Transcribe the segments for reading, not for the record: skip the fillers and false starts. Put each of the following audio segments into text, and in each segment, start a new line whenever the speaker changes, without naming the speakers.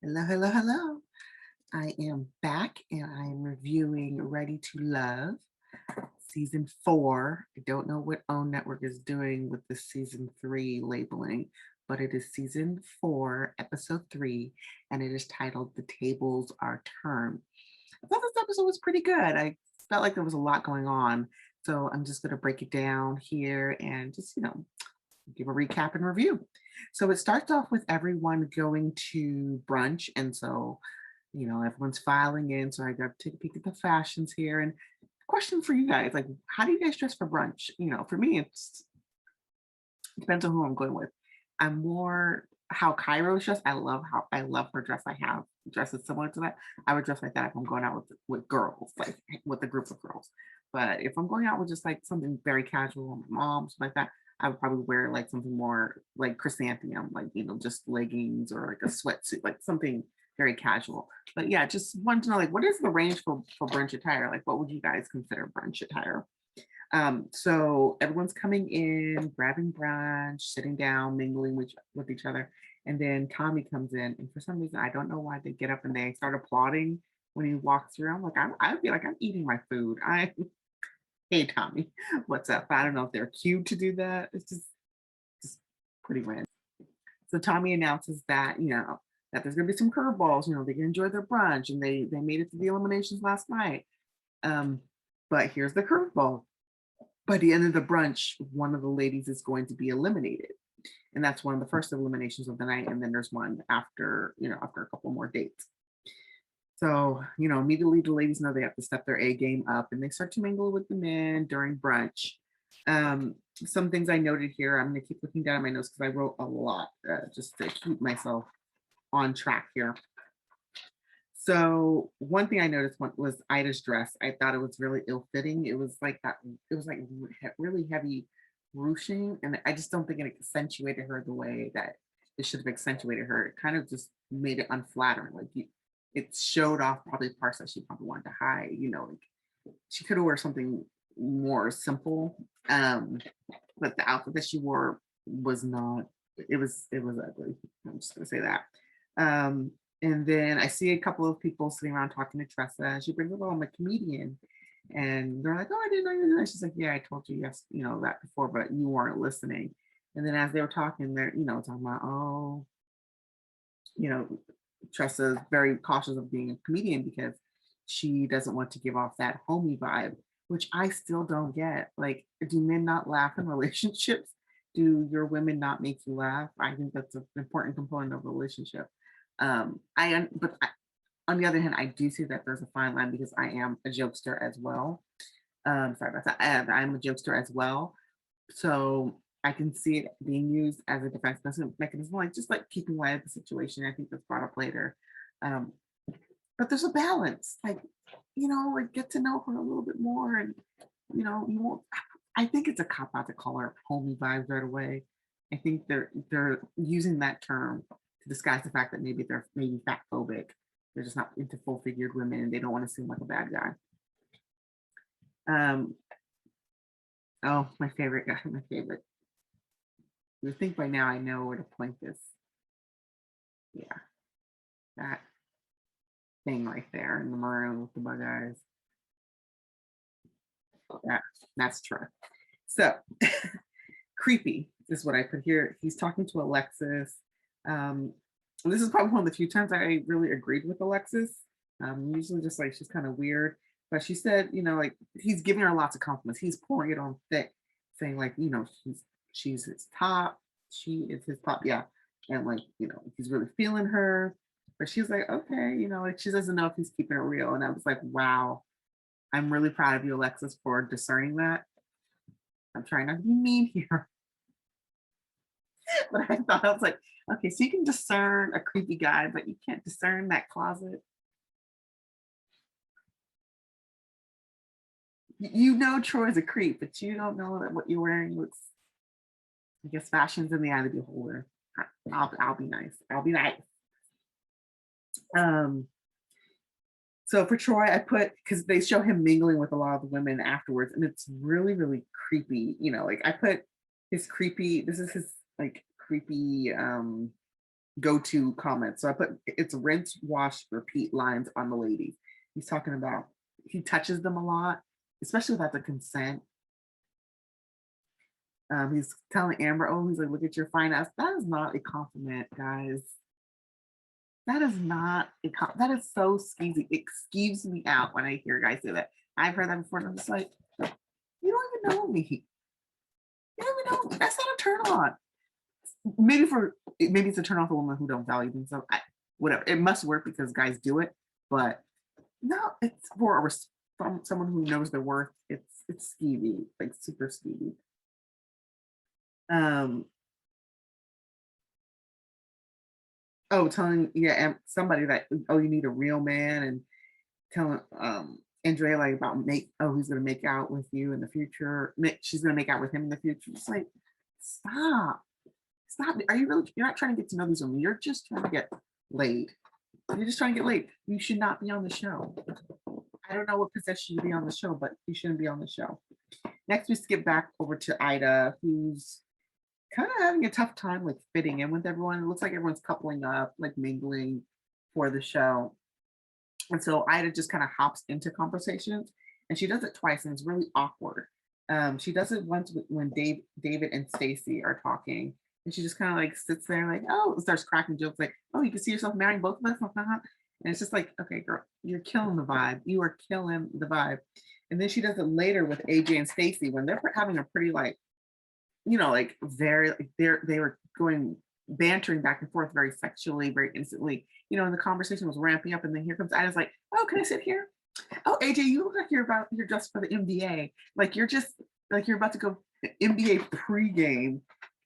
Hello, hello, hello. I am back and I am reviewing Ready to Love season 4. I don't know what OWN Network is doing with the season 3 labeling, but it is season 4, episode 3, and it is titled The Tables Are Turned. I thought this episode was pretty good. I felt like there was a lot going on. So I'm just going to break it down here and just, give a recap and review. So it starts off with everyone going to brunch. And so, everyone's filing in. So I got to take a peek at the fashions here. And question for you guys, like, how do you guys dress for brunch? For me, it depends on who I'm going with. I'm more how Cairo's dressed. I love her dress. I have dresses similar to that. I would dress like that if I'm going out with girls, like with a group of girls. But if I'm going out with just like something very casual, my mom, something like that, I would probably wear like something more like chrysanthemum, like just leggings or like a sweatsuit, like something very casual. But yeah, just want to know like what is the range for brunch attire? Like what would you guys consider brunch attire? So everyone's coming in, grabbing brunch, sitting down, mingling with each other. And then Tommy comes in. And for some reason, I don't know why they get up and they start applauding when he walks through. I'm like, I'd be like, I'm eating my food. Hey, Tommy, what's up? I don't know if they're cued to do that. It's just pretty random. So Tommy announces that, that there's going to be some curveballs, they can enjoy their brunch and they made it to the eliminations last night. Um, but here's the curveball by the end of the brunch, one of the ladies is going to be eliminated. And that's one of the first eliminations of the night. And then there's one after, after a couple more dates. So, immediately the ladies know they have to step their A game up and they start to mingle with the men during brunch. Some things I noted here, I'm going to keep looking down at my notes because I wrote a lot just to keep myself on track here. So one thing I noticed was Ida's dress. I thought it was really ill-fitting. It was like that. It was like really heavy ruching, and I just don't think it accentuated her the way that it should have accentuated her. It kind of just made it unflattering. It showed off probably parts that she probably wanted to hide. Like she could have worn something more simple. But the outfit that she wore was not. It was ugly. I'm just gonna say that. Um, and then I see a couple of people sitting around talking to Tressa. She brings up, oh, I'm a comedian. And they're like, oh, I didn't know you were that. She's like, yeah, I told you yes, that before, but you weren't listening. And then as they were talking, they're, talking about, oh, you know, Tressa's very cautious of being a comedian because she doesn't want to give off that homey vibe, which I still don't get. Like, do men not laugh in relationships? Do your women not make you laugh? I think that's an important component of a relationship. On the other hand, I do see that there's a fine line because I am a jokester as well. Sorry about that. I'm a jokester as well, so I can see it being used as a defense mechanism, like just like keeping light of the situation. I think that's brought up later. Um, but there's a balance, like like get to know her a little bit more, and you won't. I think it's a cop out to call her homey vibes right away. I think they're using that term to disguise the fact that maybe they're maybe fat phobic. They're just not into full figured women, and they don't want to seem like a bad guy. Um, oh, my favorite guy, my favorite. You think by now I know where to point this. Yeah, that thing right there in the maroon with the bug eyes. Yeah, that's true. So creepy is what I put here. He's talking to Alexis. And this is probably one of the few times I really agreed with Alexis. Usually just like she's kind of weird. But she said, like he's giving her lots of compliments. He's pouring it on thick, saying like, she's his top, she is his top, yeah. And like, he's really feeling her. But she's like, okay, like she doesn't know if he's keeping it real. And I was like, wow, I'm really proud of you, Alexis, for discerning that. I'm trying not to be mean here, but I thought I was like, okay, so you can discern a creepy guy, but you can't discern that closet. You know Troy's a creep, but you don't know that what you're wearing looks. I guess fashion's in the eye of the beholder. I'll be nice. I'll be nice. Um, so for Troy, I put because they show him mingling with a lot of the women afterwards, and it's really, really creepy. Like I put his creepy. This is his like creepy go-to comments. So I put it's rinse, wash, repeat lines on the ladies. He's talking about he touches them a lot, especially without the consent. He's telling Amber, oh, he's like, look at your fine ass. That is not a compliment, guys. That is not that is so skeezy. It skeeves me out when I hear guys say that. I've heard that before, and I'm just like, you don't even know me. You don't even know. That's not a turn on. Maybe it's a turn off for women who don't value themselves. Whatever. It must work because guys do it, but no, it's for from someone who knows their worth. It's skeevy, like super skeevy. Um, telling somebody that you need a real man, and telling Andrea like about he's gonna make out with you in the future. She's gonna make out with him in the future. It's like, stop. Are you really? You're not trying to get to know these women. You're just trying to get laid. You're just trying to get laid. You should not be on the show. I don't know what possession you be on the show, but you shouldn't be on the show. Next, we skip back over to Ida, who's kind of having a tough time like fitting in with everyone. It looks like everyone's coupling up, like mingling for the show. And so Ida just kind of hops into conversations, and she does it twice, and it's really awkward. She does it once when David and Stacy are talking, and she just kind of like sits there, like, oh, starts cracking jokes, like, oh, you can see yourself marrying both of us, and it's just like, okay, girl, you're killing the vibe. You are killing the vibe. And then she does it later with AJ and Stacy when they're having a pretty like, like very like they were going bantering back and forth very sexually, very instantly. And the conversation was ramping up, and then here comes Ida's like, oh, can I sit here? Oh, AJ, you look like you're just for the NBA. Like you're about to go NBA pregame.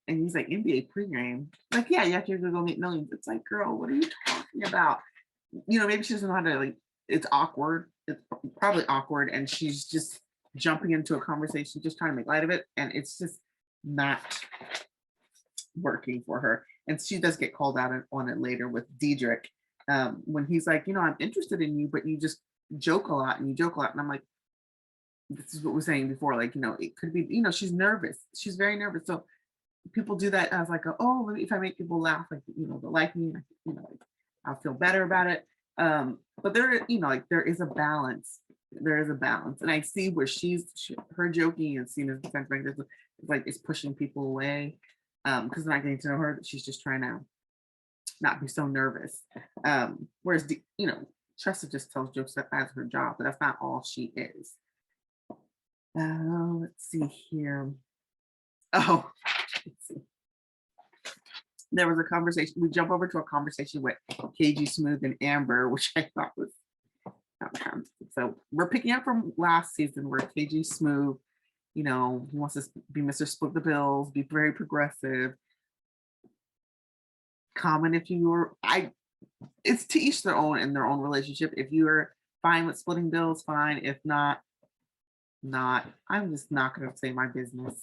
And he's like, NBA pregame? Like, yeah, you have to go make millions. It's like, girl, what are you talking about? Maybe she doesn't know how to like, it's awkward. It's probably awkward. And she's just jumping into a conversation, just trying to make light of it. And it's just not working for her. And she does get called out on it later with Diedrich, when he's like, I'm interested in you, but you just joke a lot. And I'm like, this is what we're saying before, like, it could be, she's nervous. She's very nervous. So people do that as like, if I make people laugh, like, they'll like me, like, I'll feel better about it. But there, like there is a balance. There is a balance. And I see where her joking and seen as defense like this, like it's pushing people away. Because they're not getting to know her, that she's just trying to not be so nervous. Whereas Tressa just tells jokes as her job, but that's not all she is. Let's see here. Oh, let's see. There was a conversation. We jump over to a conversation with KG Smooth and Amber, which I thought was so we're picking up from last season where KG Smooth, he wants to be Mr. Split the Bills, be very progressive. Comment if it's to each their own in their own relationship. If you're fine with splitting bills, fine. If not. I'm just not going to say my business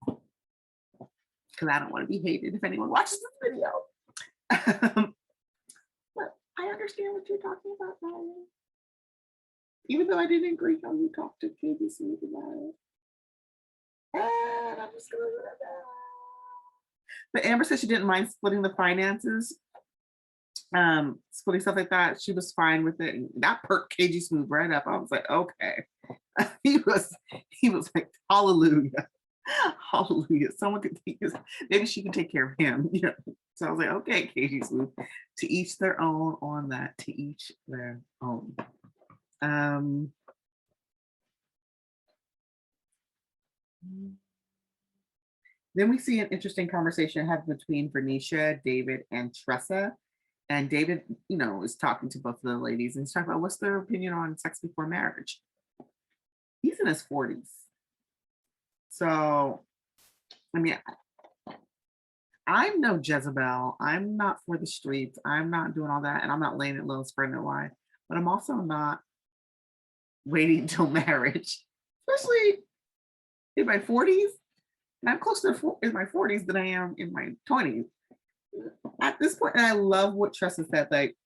because I don't want to be hated if anyone watches this video. But I understand what you're talking about, Ryan. Even though I didn't agree how you talked to KBC about it. And I'm just going to do that. But Amber said she didn't mind splitting the finances, splitting stuff like that. She was fine with it. And that perked KG Smooth right up. I was like, okay. he was like, hallelujah. Hallelujah. Someone could take this. Maybe she can take care of him. So I was like, okay, KG Smooth. To each their own on that. To each their own. Then we see an interesting conversation had between Vernisha, David, and Tressa. And David, is talking to both of the ladies and he's talking about what's their opinion on sex before marriage. He's in his 40s. So, I mean, I'm no Jezebel. I'm not for the streets. I'm not doing all that. And I'm not laying it low, spreading it wide. But I'm also not waiting until marriage, especially in my 40s. And I'm closer in my 40s than I am in my 20s. At this point, and I love what Tressa said, like,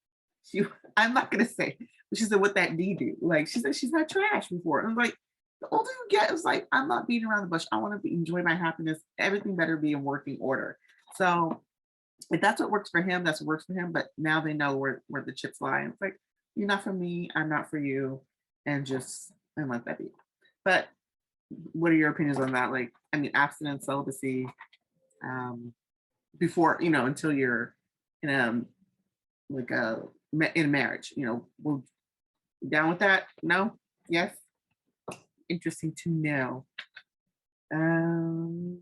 I'm not going to say, but she said, what that D do? Like, she said she's had trash before. And I'm like, the older you get, it's like, I'm not beating around the bush. I want to enjoy my happiness. Everything better be in working order. So if that's what works for him, that's what works for him. But now they know where the chips lie. And it's like, you're not for me, I'm not for you, and let that be. But what are your opinions on that? Like, I mean, abstinence, celibacy, um, before, until you're in a like a in marriage, we're down with that? No? Yes? Interesting to know. Um,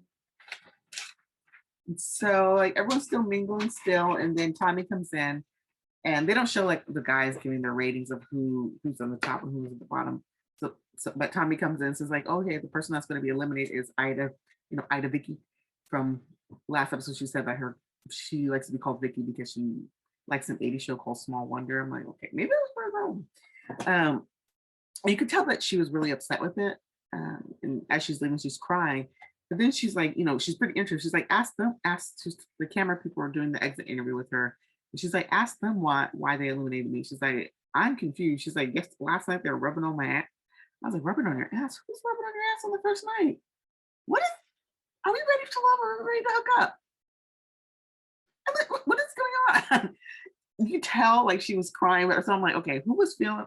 so like everyone's still mingling still, and then Tommy comes in, and they don't show like the guys giving their ratings of who's on the top and who's at the bottom. So but Tommy comes in and says like, oh hey, the person that's going to be eliminated is Ida, Ida Vicky from last episode. She said that she likes to be called Vicky because she likes an 80s show called Small Wonder. I'm like, okay, maybe it was for them. You could tell that she was really upset with it. And as she's leaving, she's crying. But then she's like, she's pretty interested. She's like, ask the camera people are doing the exit interview with her. And she's like, ask them why they eliminated me. She's like, I'm confused. She's like, yes, last night they were rubbing on my ass. I was like, rubbing on your ass? Who's rubbing on your ass on the first night? Are we ready to love or are we ready to hook up? I'm like, what is going on? You tell like she was crying, so I'm like, okay, who was feeling?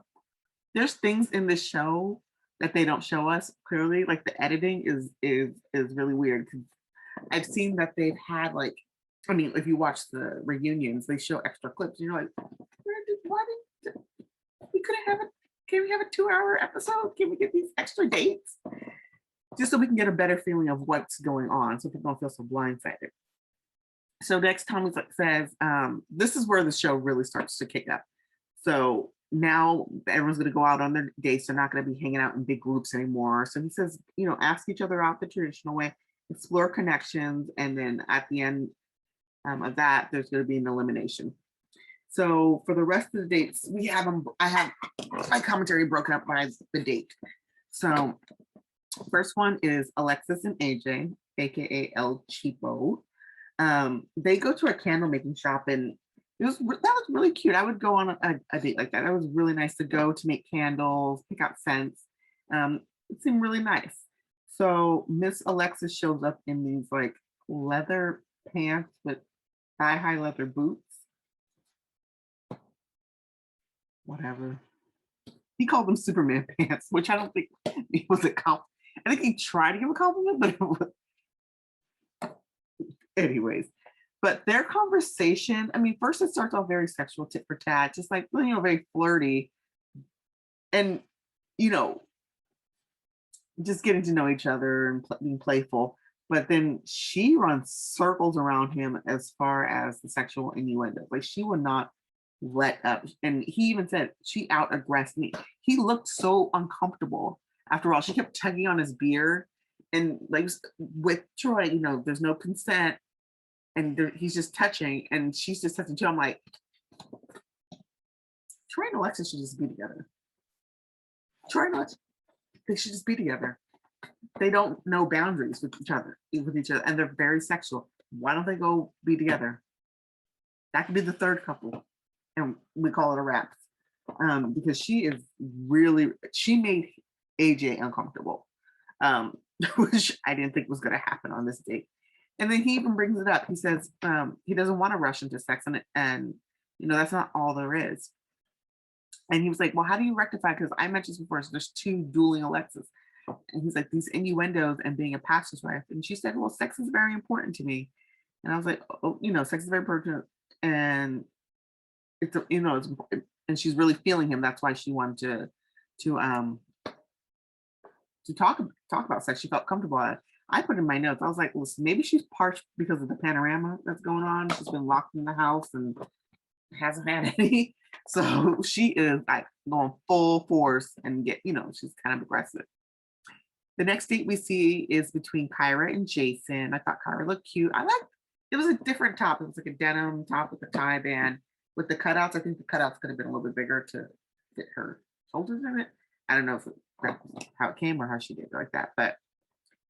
There's things in this show that they don't show us clearly. Like the editing is really weird. I've seen that they've had like, I mean, if you watch the reunions, they show extra clips, and you're like, why did we couldn't have it? Can we have a 2-hour episode? Can we get these extra dates? Just so we can get a better feeling of what's going on, so people don't feel so blindsided. So next Tommy says, this is where the show really starts to kick up. So now everyone's going to go out on their dates. They're not going to be hanging out in big groups anymore. So he says, ask each other out the traditional way, explore connections, and then at the end of that, there's going to be an elimination. So for the rest of the dates, I have my commentary broken up by the date. So first one is Alexis and AJ, aka El Cheapo. They go to a candle making shop, and that was really cute. I would go on a date like that. It was really nice to go to make candles, pick out scents. It seemed really nice. So Miss Alexis shows up in these like leather pants with thigh-high leather boots. Whatever. He called them Superman pants, which I don't think it was a compliment. I think he tried to give a compliment, but it was... anyways. But their conversation, I mean, first it starts off very sexual, tit for tat, just like, very flirty. And, just getting to know each other and being playful. But then she runs circles around him as far as the sexual innuendo. Like she would not let up. And he even said she out aggressed me. He looked so uncomfortable. After all, she kept tugging on his beard. And like with Troy, there's no consent. And he's just touching, and she's just touching too. I'm like, Troy and Alexis should just be together. Troy and Alexis, they should just be together. They don't know boundaries with each other, and they're very sexual. Why don't they go be together? That could be the third couple, and we call it a wrap. Because she made AJ uncomfortable, which I didn't think was going to happen on this date. And then he even brings it up. He says he doesn't want to rush into sex, and that's not all there is. And he was like, well, how do you rectify? Because I mentioned before, so there's two dueling Alexis. And he's like, these innuendos and being a pastor's wife. And she said, well, sex is very important to me. And I was like, oh, sex is very important. And it's, it's important. And she's really feeling him. That's why she wanted to talk about sex. She felt comfortable at it. I put in my notes, I was like, listen, maybe she's parched because of the panorama that's going on. She's been locked in the house and hasn't had any. So she is like going full force and she's kind of aggressive. The next date we see is between Kyra and Jason. I thought Kyra looked cute. It was a different top. It was like a denim top with a tie band with the cutouts. I think the cutouts could have been a little bit bigger to fit her shoulders in it. I don't know if how it came or how she did it like that, but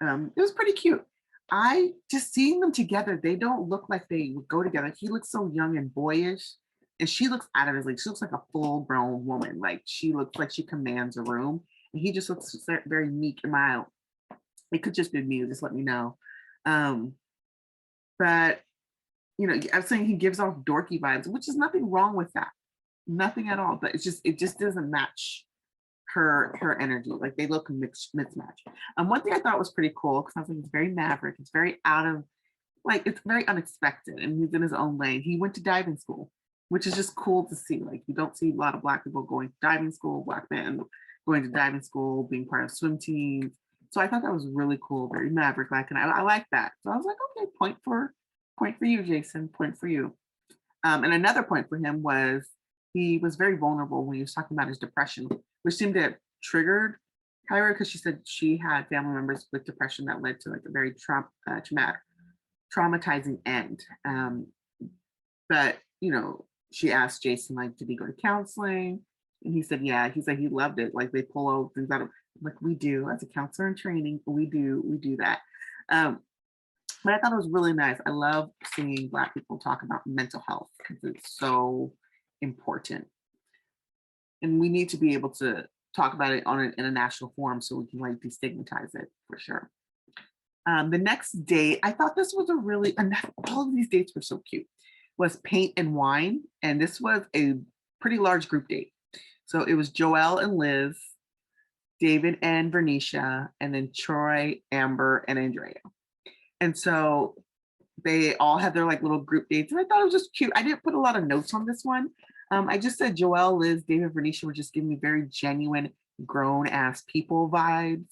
it was pretty cute. I just seeing them together, they don't look like they would go together. He looks so young and boyish, and she looks out of his league. She looks like a full-grown woman. Like she looks like she commands a room, and he just looks very meek and mild. It could just be me. Just let me know. But I'm saying he gives off dorky vibes, which is nothing wrong with that. Nothing at all. But it just doesn't match her energy. Like they look mismatch. One thing I thought was pretty cool because I was like, it's very maverick. It's very out of like it's very unexpected, and he's in his own lane. He went to diving school, which is just cool to see. Like you don't see a lot of Black people going to diving school, Black men going to diving school, being part of swim teams. So I thought that was really cool, very maverick like, and I like that. So I was like, okay, point for you, Jason, point for you. And another point for him was he was very vulnerable when he was talking about his depression, which seemed to have triggered Kyra because she said she had family members with depression that led to like a very traumatizing end. But she asked Jason like, did he go to counseling? And he said, yeah. He said he loved it. Like they pull out things out of like we do as a counselor in training. We do that. But I thought it was really nice. I love seeing Black people talk about mental health because it's so important. And we need to be able to talk about it in a national forum so we can like destigmatize it for sure. The next date, I thought this was all of these dates were so cute, was Paint and Wine. And this was a pretty large group date. So it was Joelle and Liz, David and Vernisha, and then Troy, Amber, and Andrea. And so they all had their like little group dates. And I thought it was just cute. I didn't put a lot of notes on this one. I just said Joelle, Liz, David, Vernisha were just giving me very genuine grown ass people vibes,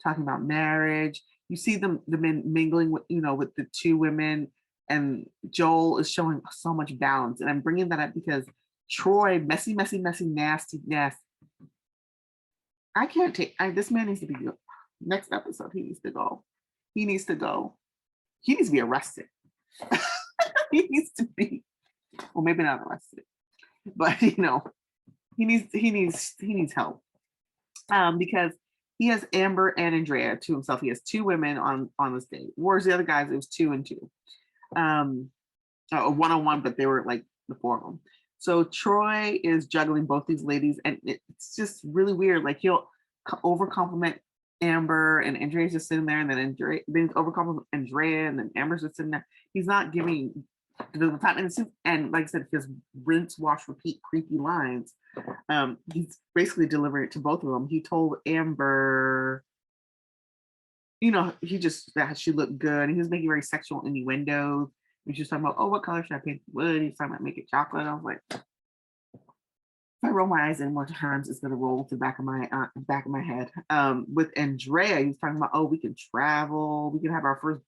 talking about marriage. You see the men mingling with, with the two women, and Joel is showing so much balance. And I'm bringing that up because Troy, messy, nasty. I can't take, this man needs to be, next episode, he needs to go. He needs to be arrested. He needs to be, well, maybe not arrested, but he needs help. Because he has Amber and Andrea to himself. He has two women on this date. Whereas the other guys, it was 2 and 2. One-on-one, but they were like the 4 of them. So Troy is juggling both these ladies, and it's just really weird. Like he'll over compliment Amber, and Andrea's just sitting there, and then over compliment Andrea, and then Amber's just sitting there. He's not giving the time, and like I said, his rinse, wash, repeat, creepy lines. He's basically delivering it to both of them. He told Amber, that she looked good, and he was making very sexual innuendos. And she was talking about, oh, what color should I paint the wood? He's talking about make it chocolate. I was like, if I roll my eyes in more times, it's gonna roll to the back of my head. With Andrea, he's talking about, oh, we can travel, we can have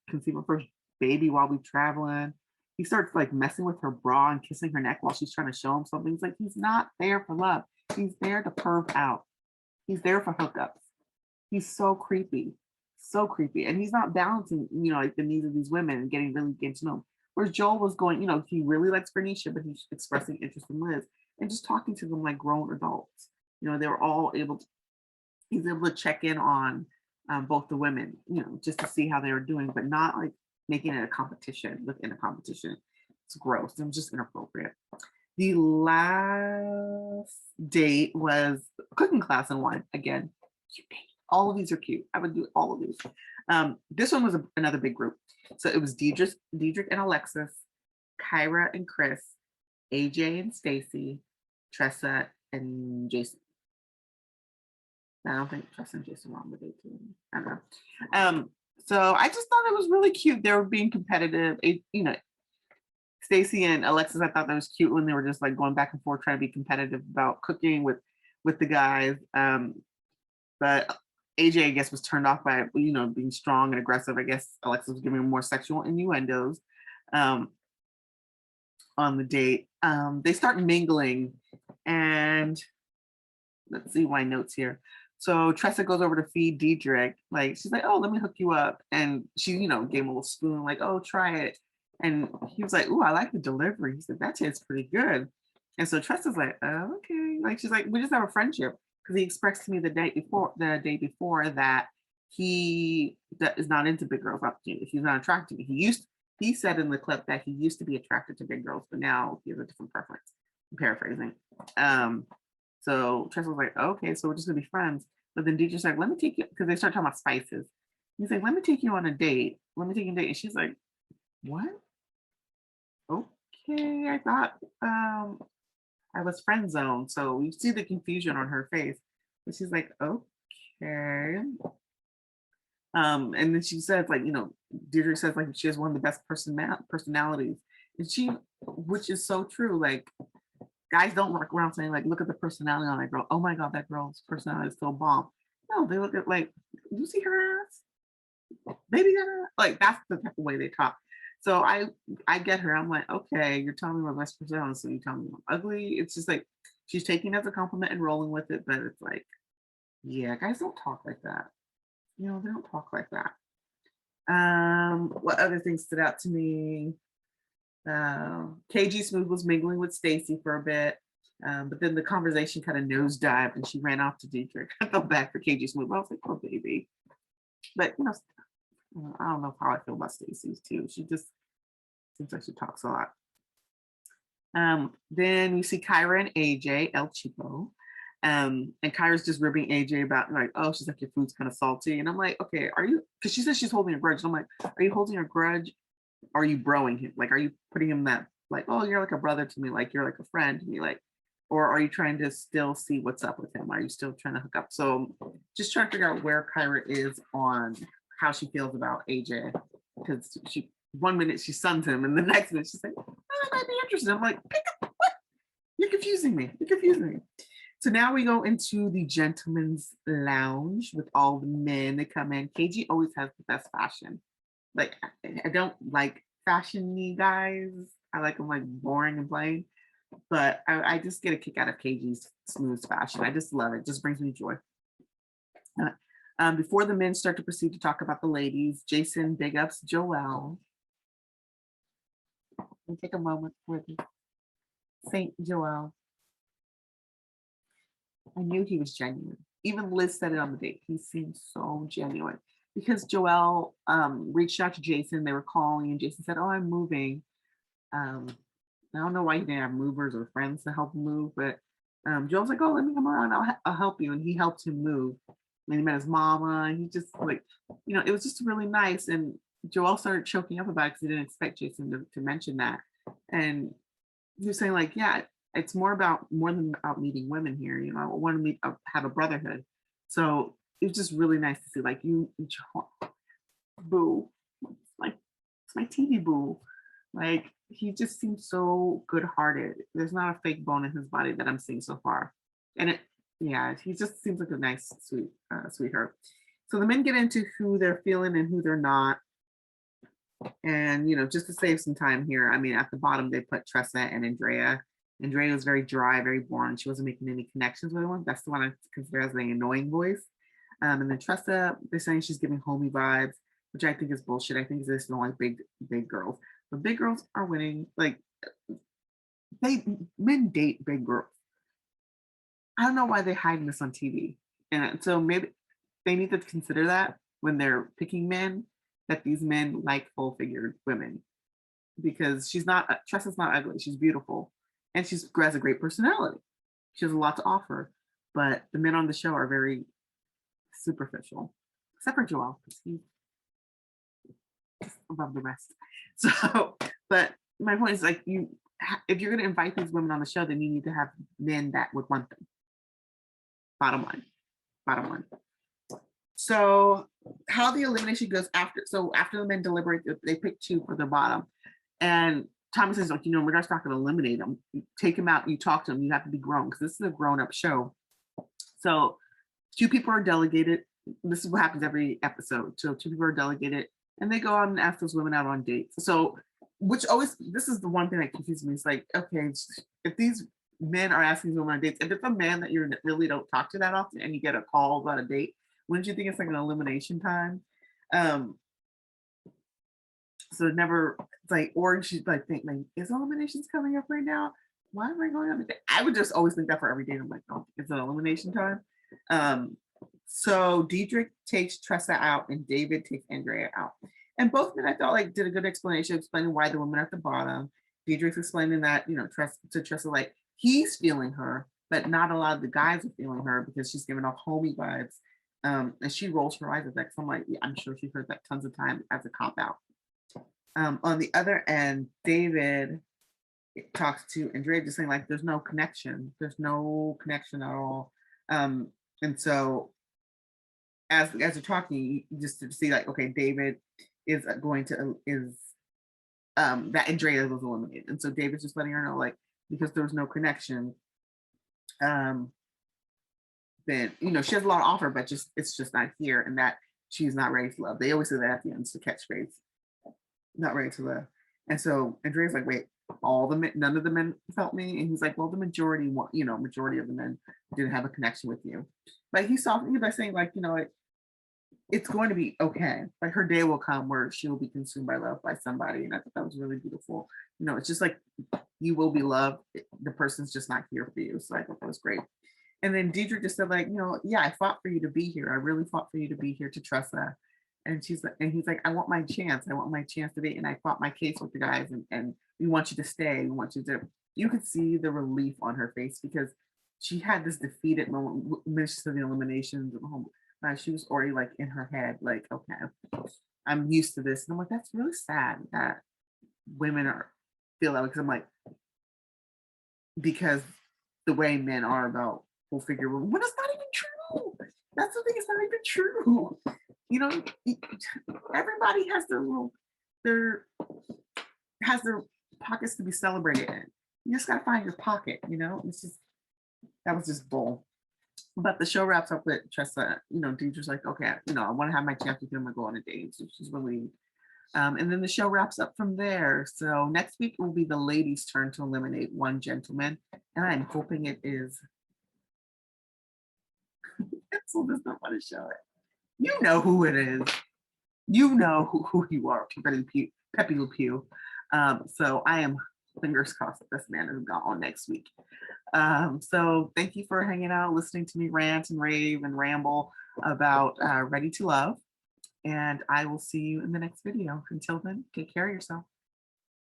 conceive our first baby while we're traveling. He starts like messing with her bra and kissing her neck while she's trying to show him something. He's like, he's not there for love. He's there to perv out. He's there for hookups. He's so creepy. So creepy. And he's not balancing, like the needs of these women and getting to know them. Whereas Joel was going, he really likes Bernicia, but he's expressing interest in Liz and just talking to them like grown adults. They were all he's able to check in on both the women, just to see how they were doing, but not like making it a competition within a competition. It's gross. It was just inappropriate. The last date was cooking class and wine. Again, cute date. All of these are cute. I would do all of these. This one was another big group. So it was Diedrich and Alexis, Kyra and Chris, AJ and Stacy, Tressa and Jason. I don't think Tressa and Jason were on the date too. I don't know. So I just thought it was really cute. They were being competitive. Stacy and Alexis, I thought that was cute when they were just like going back and forth trying to be competitive about cooking with the guys. But AJ, I guess, was turned off by being strong and aggressive. I guess Alexis was giving him more sexual innuendos on the date. They start mingling, and let's see my notes here. So Tressa goes over to feed Diedrich. Like she's like, oh, let me hook you up, and she gave him a little spoon, like, oh, try it. And he was like, ooh, I like the delivery. He said, that tastes pretty good. And so Tressa's like, oh, okay. Like she's like, we just have a friendship. Because he expressed to me the day before that he is not into big girls opportunities. He's not attracted to me. He said in the clip that he used to be attracted to big girls, but now he has a different preference. I'm paraphrasing. So Tressa was like, okay, so we're just gonna be friends. But then Dietrich's like, let me take you, because they start talking about spices. He's like, let me take you on a date. Let me take you on a date. And she's like, what? okay, I thought I was friend zoned. So you see the confusion on her face. And she's like, okay. And then she says, like, Deirdre says, like, she has one of the best personalities. And which is so true. Like, guys don't walk around saying, like, look at the personality on that girl. Oh my God, that girl's personality is so bomb. No, they look at, like, you see her ass? Baby, like, that's the type of way they talk. So I get her. I'm like, okay, you're telling me my best personality, so you tell me I'm ugly. It's just like she's taking it as a compliment and rolling with it, but it's like, yeah, guys don't talk like that. They don't talk like that. What other things stood out to me? KG Smooth was mingling with Stacy for a bit, but then the conversation kind of nosedived and she ran off to Dietrich. I felt bad for KG Smooth. I was like, oh baby. But I don't know how I feel about Stacy's too. She just seems like she talks a lot. Then we see Kyra and AJ, El Chico. And Kyra's just ribbing AJ about, like, oh, she's like, your food's kind of salty. And I'm like, okay, are you, because she says she's holding a grudge. And I'm like, are you holding a grudge? Or are you broing him? Like, are you putting him that, like, oh, you're like a brother to me, like you're like a friend to me, like, or are you trying to still see what's up with him? Are you still trying to hook up? So just trying to figure out where Kyra is on how she feels about AJ. Because she, one minute she suns him and the next minute she's like, oh, I might be interested. I'm like, pick up, what? You're confusing me. You're confusing me. So now we go into the gentleman's lounge with all the men that come in. KG always has the best fashion. Like, I don't like fashiony guys. I like them like boring and plain. But I just get a kick out of KG's smooth fashion. I just love it. It just brings me joy. Before the men start to proceed to talk about the ladies, Jason big ups Joelle. And take a moment for the Saint Joelle. I knew he was genuine. Even Liz said it on the date. He seemed so genuine because Joelle reached out to Jason. They were calling, and Jason said, "Oh, I'm moving." I don't know why he didn't have movers or friends to help him move, but Joel's like, "Oh, let me come around. I'll help you," and he helped him move. And he met his mama, and he just like, it was just really nice. And Joel started choking up about it because he didn't expect Jason to mention that, and he was saying like, yeah, it's more than about meeting women here. I want to have a brotherhood. So it was just really nice to see like you, boo, it's my TV boo. Like he just seems so good-hearted. There's not a fake bone in his body that I'm seeing so far, and yeah, he just seems like a nice, sweetheart. So the men get into who they're feeling and who they're not. And just to save some time here, I mean, at the bottom they put Tressa and Andrea. Andrea was very dry, very boring. She wasn't making any connections with anyone. That's the one I consider as the annoying voice. And then Tressa, they're saying she's giving homey vibes, which I think is bullshit. I think this is only big girls, but big girls are winning. Like men date big girls. I don't know why they're hiding this on TV, and so maybe they need to consider that when they're picking men, that these men like full-figured women, because Tressa's not ugly. She's beautiful, and she has a great personality. She has a lot to offer, but the men on the show are very superficial, except for Joel, because he's above the rest. So, but my point is like if you're going to invite these women on the show, then you need to have men that would want them. Bottom line. So how the elimination goes after the men deliberate, they pick two for the bottom. And Tommy says, like, we're just not going to eliminate them. You take them out, you talk to them, you have to be grown because this is a grown-up show. So 2 people are delegated. This is what happens every episode. So 2 people are delegated and they go out and ask those women out on dates. So this is the one thing that confuses me. It's like, okay, if these men are asking women on dates, if it's a man that you really don't talk to that often and you get a call about a date, wouldn't you think it's like an elimination time? So it's like, or you should like think, like, is eliminations coming up right now? Why am I going on the date? I would just always think that for every date. I'm like, oh, it's an elimination time. So Dietrich takes Tressa out and David takes Andrea out. And both men I thought like did a good explanation explaining why the women are at the bottom. Dietrich's explaining that, Tressa, like he's feeling her, but not a lot of the guys are feeling her because she's giving off homey vibes. And she rolls her eyes at that. So I'm like, yeah, I'm sure she heard that tons of times as a cop out. On the other end, David talks to Andrea, just saying like, there's no connection at all. And so as they're talking, just to see like, okay, David is going to is that Andrea was eliminated, and so David's just letting her know like, because there was no connection, um, then she has a lot to offer, but just it's just not here, and that she's not ready to love. They always say that at the end, it's the catchphrase, not ready to love. And so Andrea's like, wait, all the men, none of the men felt me, and he's like, well, the majority want, majority of the men didn't have a connection with you, but he softened it by saying like, it's going to be okay. Like her day will come where she will be consumed by love by somebody. And I thought that was really beautiful. It's just like you will be loved. The person's just not here for you. So I thought that was great. And then Deidre just said, like, yeah, I fought for you to be here. I really fought for you to be here, to trust that. And she's like, and he's like, I want my chance. I want my chance to be. And I fought my case with the guys, and we want you to stay. We want you to. You could see the relief on her face because she had this defeated moment, midst of the eliminations and home. She was already like in her head, like, okay, I'm used to this. And I'm like, that's really sad that women are feel that way. Because I'm like, because the way men are about full figure women, but it's not even true. That's the thing, it's not even true. You know, everybody has their has their pockets to be celebrated in. You just gotta find your pocket, It's just that was just bull. But the show wraps up with Tressa, Deidre's like, okay, I want to have my chance with him and go on a date. So she's relieved. And then the show wraps up from there. So next week will be the ladies' turn to eliminate one gentleman. And I'm hoping it is. Pencil does not want to show it. You know who it is. You know who you are, Pepe Le Pew. So I am fingers crossed that this man is gone next week. So thank you for hanging out, listening to me rant and rave and ramble about Ready to Love. And I will see you in the next video. Until then, take care of yourself.